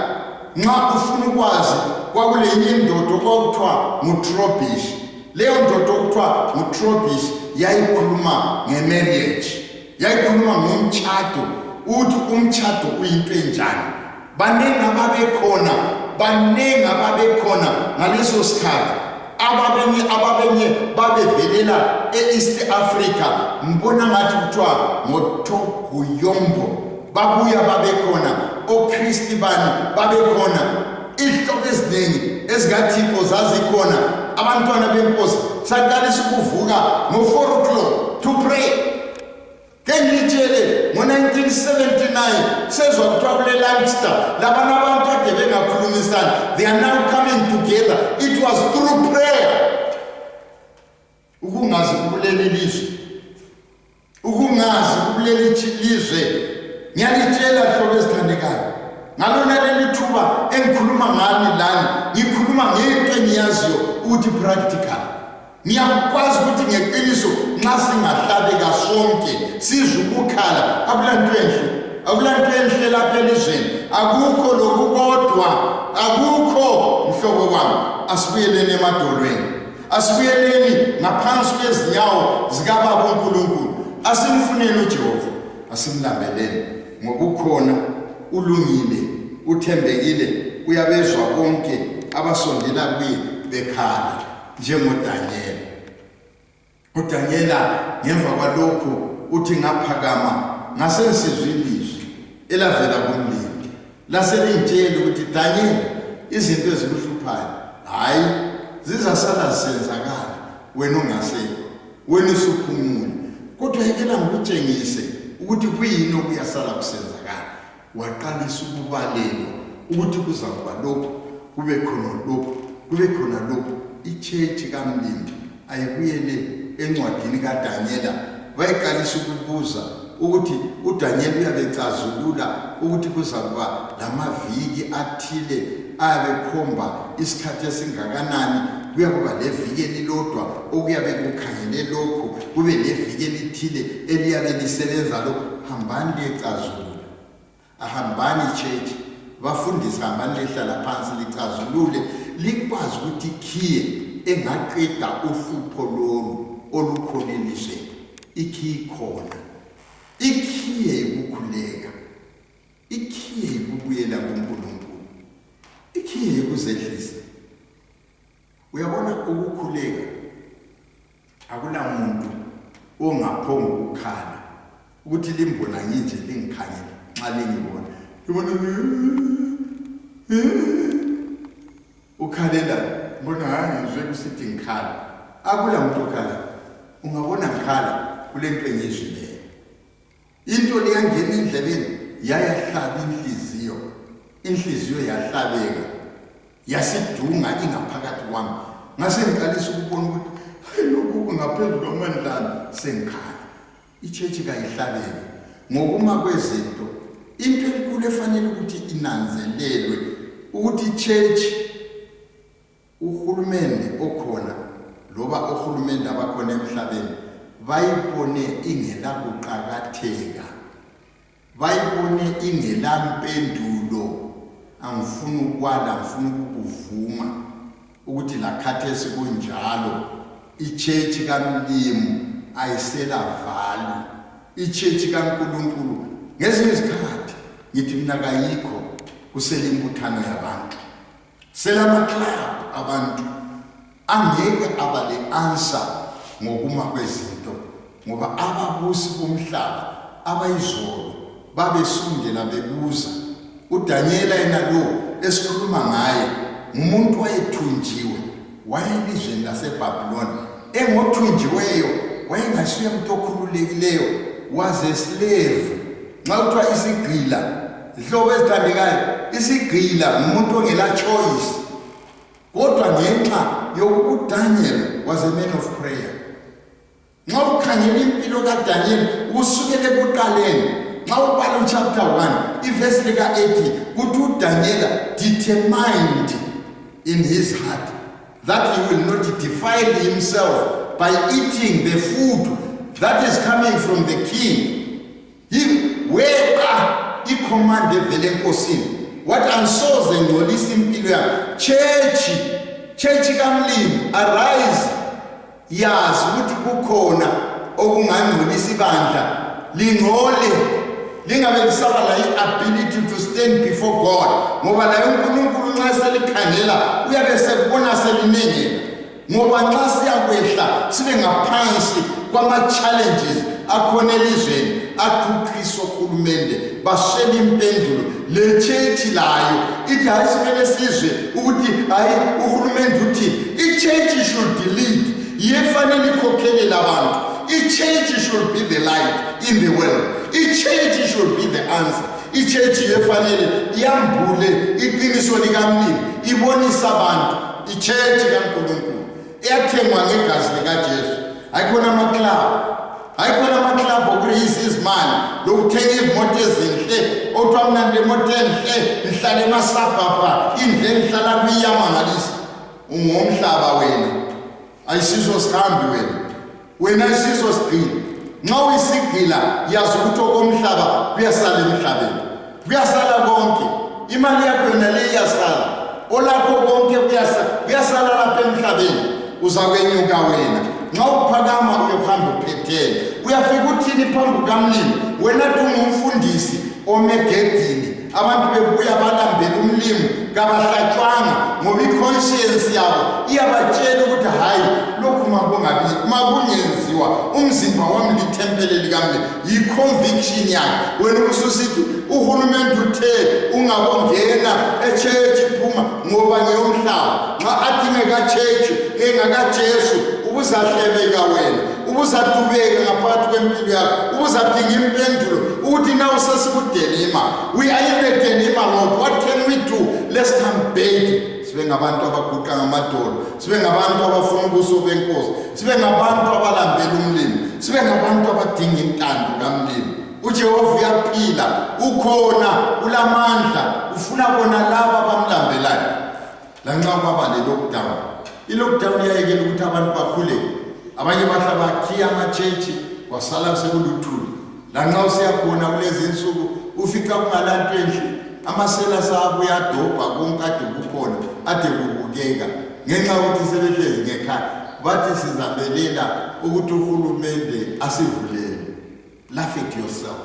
Speaker 5: nxa ufuna ukwazi kwakulenye indoda okwakuthiwa nguTrobish. Leyo ndoda okuthiwa nguTrobish yayikhuluma ngemarriage, yayikhuluma ngomtshado, uthi umtshado uyinto enjani. Banengi ababekhona ngaleso sikhathi. Ababenye babevelela e-East Africa, mbona ngathi kuthiwa ngoToguyombo, babuya babekhona, oKristi bani babekhona, ihlobo eziningi ezikaThixo zazikhona. Abantwana benkosi saqalisa ukuvuka ngo-4 o'clock to pray. Ngengitshele ngo-1979 sezwa kuthiwa kule Lancaster labana abantu ade bengakhulumisani, they are now coming together. It was through prayer. Ukungazi kubuleli lizwe, ukungazi kubuleli lizwe, ngiyalitshela hlobo ezithandekayo, ngalona leli thuba engikhuluma ngani lani, ngikhuluma ngento engiyaziyo ukuthi practical. Ngiyakwazi ukuthi ngeqiniso nxa singahlabeka sonke sizwe ukukhala, akulanto enhle lapha elizweni, akukho lokukodwa, akukho. Mhlobo wami, asibuyeleni emadolweni, asibuyeleni ngaphansi kwezinyawo zikaBaba uNkulunkulu, asimfuneni uJehova, asimlambeleni ngoba ukhona, ulungile, uthembekile, uyabezwa bonke abasondela kuye bekhala njengoDanyela. uDanyela ngemva kwalokho uthi ngaphakama ngasensizwa ilizwi elavela kumlindi laselintshela ukuthi Danyela, izinto ezikuhluphayo hayi zizasala zisenzakala wena ungasekho, wena usuphumule, kodwa yekela ngikutshengise ukuthi kuyini okuyasala kusenzakala. Waqalisa ukubalela ukuthi kuzakuba lokho, kube khona lokho, kube khona lokho. Ichechi kaMlindi ayibuyele encwadini kaDanyela, bayiqalisa ukubuza ukuthi uDanyela uyabecazulula ukuthi kuzakuba lamaviki athile abekhomba isikhathi esingakanani, kuyakuba leviki elilodwa okuyabe kukhangele lokho, kube leviki elithile eliyabe lisebenza lokho. Hambani licazulule, ahambani church, bafundisi hambani lihlala phansi licazulule, likwazi ukuthi ikhiye engaqeda uhlupho lolu olukhona elizweni. Ikhiye ikhona, ikhiye ukukhuleka, ikhiye ukubuyela kuNkulunkulu, ikhiye ukuzehlisa. Uyabona ukukhuleka akulamuntu ongaphonga ukukhala ukuthi limbona nginje lingikhangela nxa lingibona ubona ukhalela mbona hayi ngizwe kusithi ngikhala. Akula muntu okhala, ungabona ngikhala kule nto engizwileyo. Into liyangena endlebeni yayahlaba inhliziyo yahlabeka, yasidunga ingaphakathi kwami. Ngase ngiqalisa ukubona ukuthi lokhu kungaphezulu kwamandla sengikhala. Ichechi kayihlabeke ngokuma kwezinto. Into enkulu efanele ukuthi inanzelelwe ukuthi ichechi, uhulumende okhona loba uhulumende abakhona emhlabeni bayibone ingela kuqakatheka, bayibone ingela mpendulo. Angifuni ukwala, ngifuna ukuvuma ukuthi lakhathesi kunjalo. Ichechi kaMlimu ayisela vali, ichechi kaNkulunkulu ngezinye izikhathi ngithi mina kayikho, kusele imbuthano yabantu, selama club abantu angeke abale answer ngokuma kwezinto, ngoba ababusi bomhlaba abayizolo babesundela bebuza. uDanyela yena lo esikhuluma ngaye ngumuntu wayethunjiwe, wayelizweni laseBhabhiloni, engothunjiweyo, wayengasiye umuntu okhululekileyo, was a slave. Nxa kuthiwa isigqila, ihlobo ezithandekayo, isigqila ngumuntu ongela choice. kodwa ngenxa yokuthi Daniel was a man of prayer. Nxa ukhangela impilo kaDaniel usukele ekuqaleni, nxa ubala chapter 1 iverse lika 80 kuthi uDaniel determined in his heart that he will not defile himself by eating the food that is coming from the king. Where command evele enkosini what ansoze ngcolisa impilo yakhe church kamlimi arise yazi ukuthi kukhona okungangcolisa ibandla lingcole lingabe lisaba la ability to stand before God ngoba la uNkulunkulu nxa selikhangela uyabe sekubona selinengela ngoba nxa siyakwehla sibe ngaphansi kwama challenges akhona elizweni akukristo uhulumende bashela impendulo le church layo ithi hayisimele sizwe ukuthi hayi uhulumende uthi i-church should lead yefanele ikhokhelela abantu i-church should be the light in the world i-church should be the answer i-church yefanele iyambule iqiniso likamlimi ibonisa abantu i-church kaNkulunkulu eyathengwa ngegazi likaJesu ayikhona amaklabhu okuraise izimali lokuthenga imoto ezinhle othiwa mina ngemoto enhle ngihlala emasabhabha indle engihlala kuyiyamangalisa ungomhlaba wena ayisizo sihambi wena ayisizo sigcina nxa uyisigila yazi ukuthi okomhlaba kuyasala emhlabeni kuyasala konke imali yakho yona le iyasala olakho konke kuyasala lapha emhlabeni uzakwenyuka wena nxa uphakama uyohamba uphethele uyafika uthini phambi kamlimi wena ungumfundisi omegedini abantu bebuya balambela umlimi kabahlatshwanga ngoba i-conscience yabo iyabatshela ukuthi hayi lokhu makungenziwa umzimba wami lithempele likamlimi yi-conviction yakhe wena ususithi uhulumende uthe ungabongena e-church phuma ngoba ngeyomhlaba nxa athi ngeka-church engakaJesu ubuzahlebeka wena ubuzadubeka ngaphakathi kwempilo yakho ubuzadinga impendulo ukuthi na usesikudelima we are in the delima Lord what can we do let's come back sibe ngabantu abaguqa ngamadolo sibe ngabantu abafuna ubuso benkosi sibe ngabantu abalambela umlimi sibe ngabantu abadinga intando kamlimi uJehova uyaphila ukhona ulamandla ufuna bona laba bamlambelayo lanxa kwaba le lockdown i-lockdown yayekela ukuthi abantu bakhule abanye bahla bakhiya ama-church wasala sekuluthuli lanxa usiyakhona kulezi insuku ufika kungalanto enhle amasela sabo uyadobha konke ade kukhona ade kubukeka ngenxa yokuthi sebehlezi ngekhaya bathi sizabelela ukuthi uhulumende asivulele laugh at yourself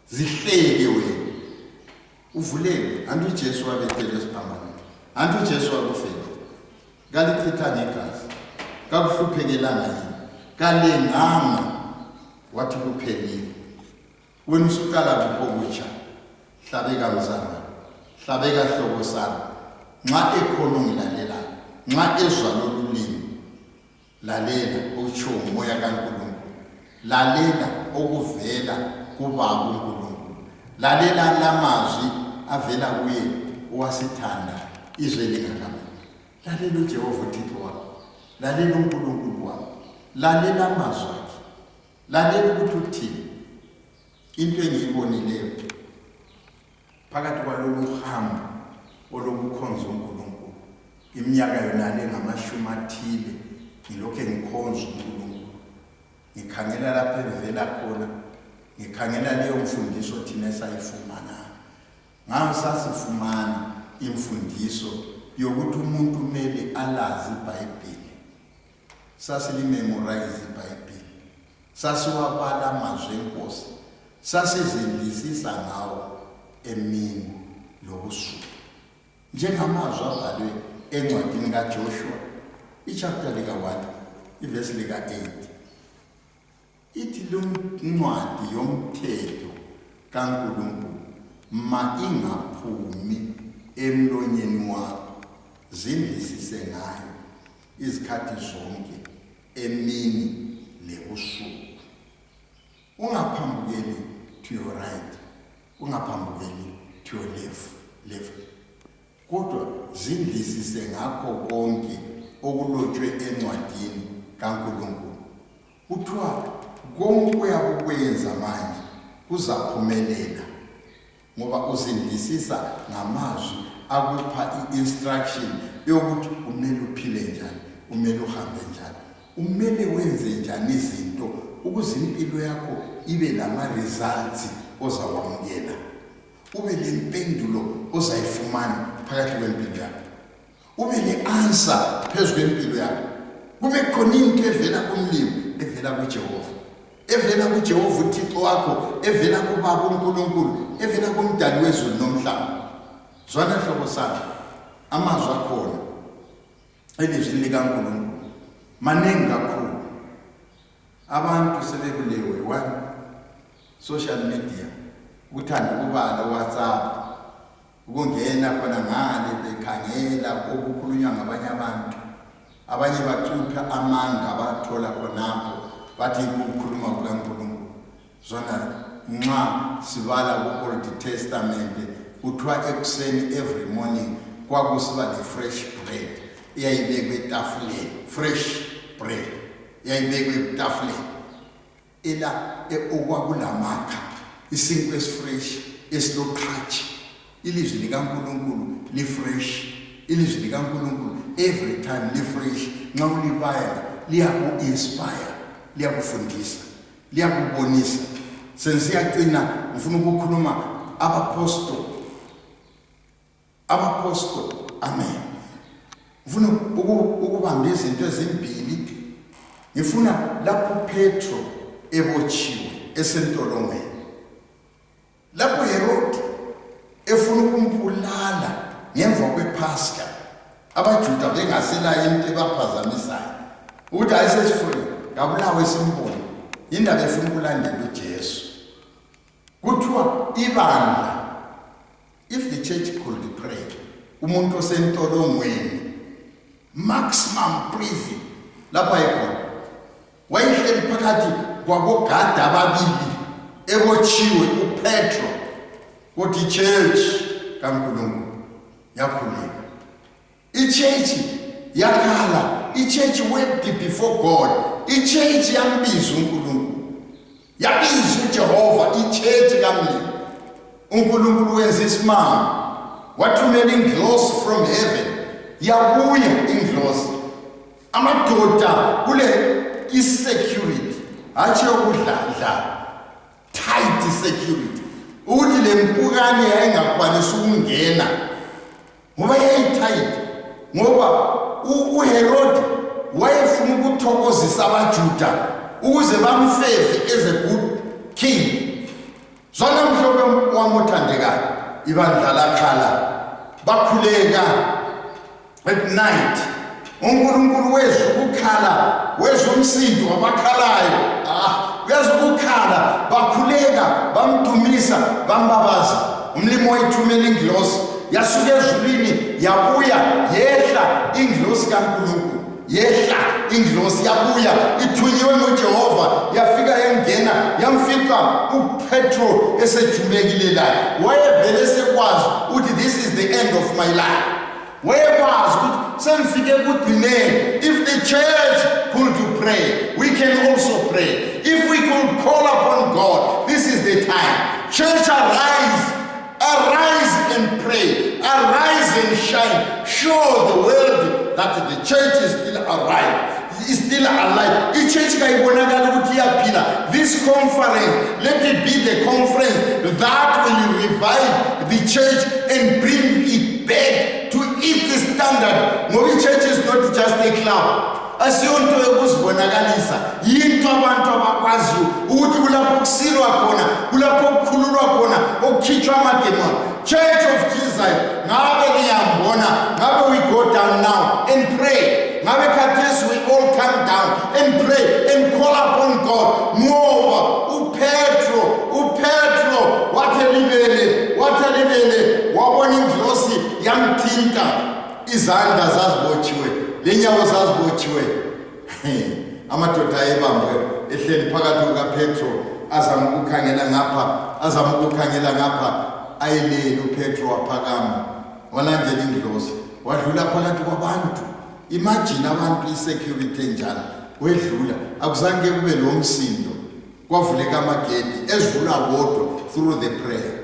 Speaker 5: zihleke wena uvulele antu uJesu wabethele esiphambano antu uJesu wakufela kalichitha negazi kakuhluphekelanga yini kalenganga wathi kuphelile wena usuqala kupokutsha hlabeka mzana hlabeka hlobo sami nxa ekhona ngilalela nxa ezwa lolulimi lalela utsho umoya kaNkulunkulu lalela okuvela kubaba uNkulunkulu lalela lamazwi avela kuye owasithanda izwe lingakami lalela uJehova uThixo wakho lalela uNkulunkulu wakho lalela amazwi akhe lalela ukuthi uthini into engiyibonileyo phakathi kwalolu hambo olokukhonza uNkulunkulu iminyaka yona le ngamashumi athile ngilokho engikhonza uNkulunkulu ngikhangela lapha evela khona ngikhangela leyo mfundiso thina esayifumana ngasasifumana imfundiso yokuthi umuntu kumele alazi iBhayibheli sasilimemorize iBhayibheli sasiwabala amazwi enkosi sasizindisisa ngawo emini lobusuku njengamazwi abhalwe encwadini kaJoshua ichapter lika 1 iverse lika 8 ithi lo ncwadi yomthetho kaNkulunkulu ma ingaphumi emlonyeni wakho zindisise ngayo izikhathi zonke emini lebusuku ungaphambukeli to your right ungaphambukeli to your left kodwa zindlisise ngakho konke okulotshwe encwadini kaNkulunkulu. Kuthiwa konke uyakwenza manje kuzaphumelela ngoba uzindlisisa ngamazwi akupha i-instruction yokuthi umele uphile njani, umele uhambe njani, umele wenze njani izinto ukuze impilo yakho ibe lama-results ozakwamukela, ube lempendulo ozayifumana phakathi kwempilo yakho, ube le-answer phezu kwempilo yakho, kube khona into evela kumlimi evela kuJehova, evela kuJehova uThixo wakho, evela kuBaba uNkulunkulu, evela kumdali wezulu nomhlaba. Zwana hlobo sami, amazwi akhona elizwini likaNkulunkulu maningi kakhulu. Abantu sebekulewe one social media, ukuthanda ukubala WhatsApp, ukungena khona ngale bekhangela okukhulunywa ngabanye abantu, abanye bacupha amanga bathola khonapho bathi ukukhuluma kukaNkulunkulu. Zona nxa sibala ku-Old Testament kuthiwa ekuseni every morning kwakusiba le-fresh bread eyayibekwe etafuleni, fresh bread eyayibekwe etafuleni ela okwakunamakha, isinkwa esifresh esiloqhatshi. Ilizwi likaNkulunkulu li-fresh, ilizwi likaNkulunkulu every time li-fresh. Nxa ulibala liyaku-inspire, liyakufundisa, liyakubonisa. Sensiyagcina ngifuna ukukhuluma abapostoli, amen. Ngifuna ukubamba izinto ezimbili. Ngifuna lapho Petro ebotshiwe esentolongweni, lapho Herod efuna ukumbulala ngemva kwePascha, abaJuda bengasela into ebaphazamisayo ukuthi ayisesifuna ngabulawe simboni, indaba efuna ukulandela uJesu. Kuthiwa ibandla, if the church could pray, umuntu osentolongweni, maximum prison, lapho ayikhona wayehleli phakathi kwabogada ababili ebotshiwe uPetro, ukuthi ichurch kaNkulunkulu yakhuleka, ichurch yakhala, ichurch wept before God, ichurch yambiza uNkulunkulu, yabiza uJehova, ichurch kamlimi. uNkulunkulu wenza isimanga, wathumela ingilosi from heaven, yabuya ingilosi, amadoda kule security, hatshi yokudladla, tight security, ukuthi le mpukane yayingakwanisi ukungena ngoba yayitight, ngoba uHerod wayefuna ukuthokozisa abaJuda ukuze bamfeve as a good king. Zona mhlobo wami othandekayo, ibandla lakhala, bakhuleka at night. uNkulunkulu wezwa ukukhala, wezwa umsindo wabakhalayo, wezwa ukukhala, bakhuleka, bamdumisa, bambabaza. Umlimi wayithumela ingilosi, yasuka ezulwini yabuya, yehla ingilosi kaNkulunkulu, yehla ingilosi yabuya, ithunyiwe nguJehova, yafika yangena, yamfica uPetro esejumekile la. Wayevele esekwazi ukuthi this is the end of my life. Wayekwazi ukuthi sengifike ekugcineni. If the church could pray, we can also pray. If we could call upon God, this is the time. Church, arise. Arise and pray. Arise and shine. Show the world that the church is still alive. Is still alive. This conference, let it be the conference that will revive the church and bring it back to its standard. Movie church is not just a club. Asiyonto yokuzibonakalisa, yinto abantu abakwaziyo ukuthi kulapho kusilwa khona, kulapho kukhululwa khona, okukhitshwa amademoni. Church of Jesus, ngabe liyambona, ngabe we go down now and pray. Ngabe khathesi we all come down and pray and call upon God. Ngoba uPetro wathelibele wabona ingilosi yamthinta, izandla zazibotshiwe, lenyawo zazibotshiwe. Amadoda ayebambwe ehleli phakathi kukaPetro, azama ukukhangela ngapha, ayelele uPetro waphakama, walandela ingilosi, wadlula phakathi kwabantu. Imagine abantu isecurity enjalo wedlula akuzange kube lo msindo kwavuleka amagedi ezivula bodwa through the prayer.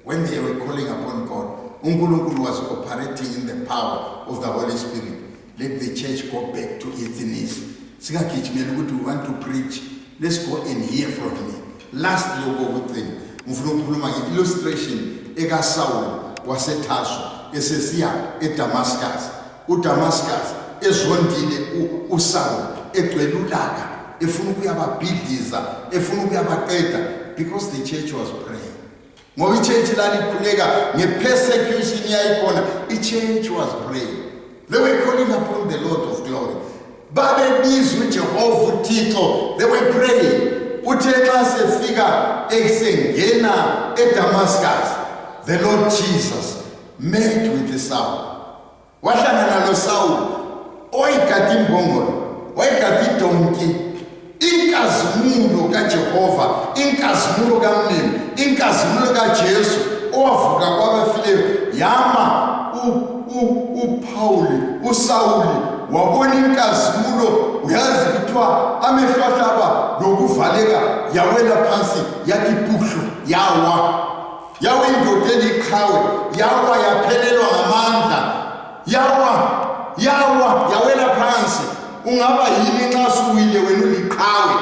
Speaker 5: When they were calling upon God, uNkulunkulu was operating in the power of the Holy Spirit. Let the church go back to its knees. Singagijimela ukuthi we want to preach. Let's go and hear from him. Last logo thing. Ngifuna ukukhuluma nge-illustration ekaSaul waseTarso esesiya eDamascus. UDamascus ezondile uSaul egcwele ulaka efuna ukuyababhidliza efuna ukuyabaqeda because the church was praying. Ngoba ichurch lalikhuleka ngepersecution yayikhona, ichurch was praying. They were calling upon the Lord of glory. Babebizwa uJehova uThixo, they were praying. Uthe xa sefika esengena eDamascus, the Lord Jesus met with Saul. Wahlangana noSaul oyigada imbongolo, wayigada idonki. Inkazimulo kaJehova, inkazimulo kaMlimi, inkazimulo kaJesu owavuka kwabafileyo yama uPauli, uSauli wabona inkazimulo, uyazi kuthiwa amehlo ahlaba lokuvaleka yawela phansi yathi puhlu yawa. Yawe indoda eliqhawe yawa yaphelelwa ngamandla. Yawa yawela phansi. Ungaba yini nxa suwile wena uliqhawe.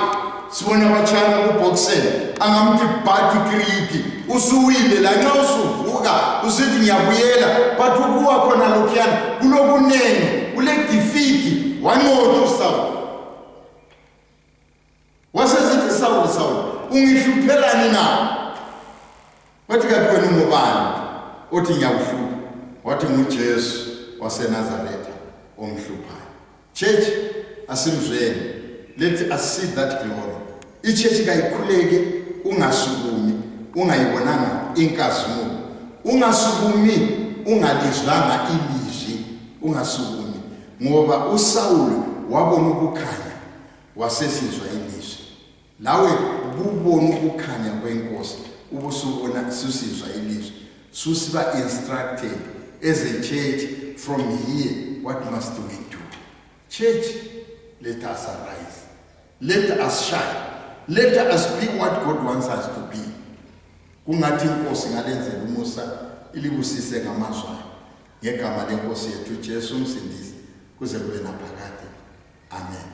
Speaker 5: Sibona abachana kuboxing angamthi bhathi kriti usuwile la nxa usuvuka usithi ngiyabuyela but ukuwa khona lokhuyana kulokunene kule defeat wanqotha uSaul. Wasesithi Saul ungihluphelani na? Wathi kanti wena ungubani? Othi ngiyakuhlupha. Wathi nguJesu waseNazaretha omhluphayo. Church asimzweni, let us see that glory. Ichurch kayikhuleke ungasukumi ungayibonanga inkazimulo, ungasukumi ungalizwanga ilizwi, ungasukumi ngoba uSaul wabona ukukhanya wasesizwa ilizwi. Lawe ububona ukukhanya kwenkosi ubusubona susizwa ilizwi, susiba instructed as a church from here. What must we do? Church, let us arise. Let us shine. Let us be what God wants us to be. Kungathi inkosi ngalenzela umusa ilibusise ngamazwi ngegama lenkosi yethu Jesu umsindisi kuze kube naphakade. Amen.